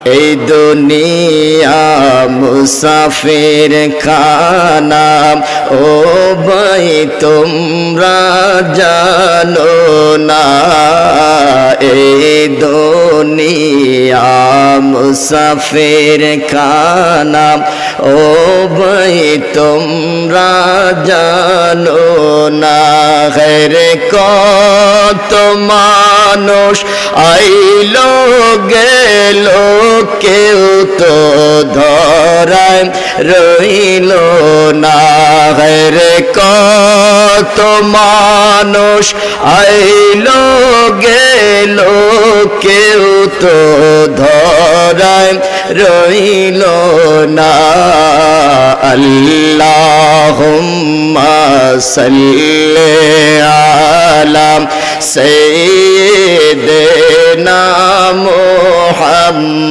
এই দুনিয়া মুসাফির খানা ও ভাই তোমরা জানো না এই দুনিয়া মুসাফির খানা ও ভাই তোমরা জানো না রে কত মানুষ আইলো গেল কেউ তো ধরায় রইল না রে কত মানুষ আইলো গেল কেউ তো ধরায় রইল না আল্লাহুম্মা সাল্লি আলা সাইয়্যিদিনা মুহাম্মাদ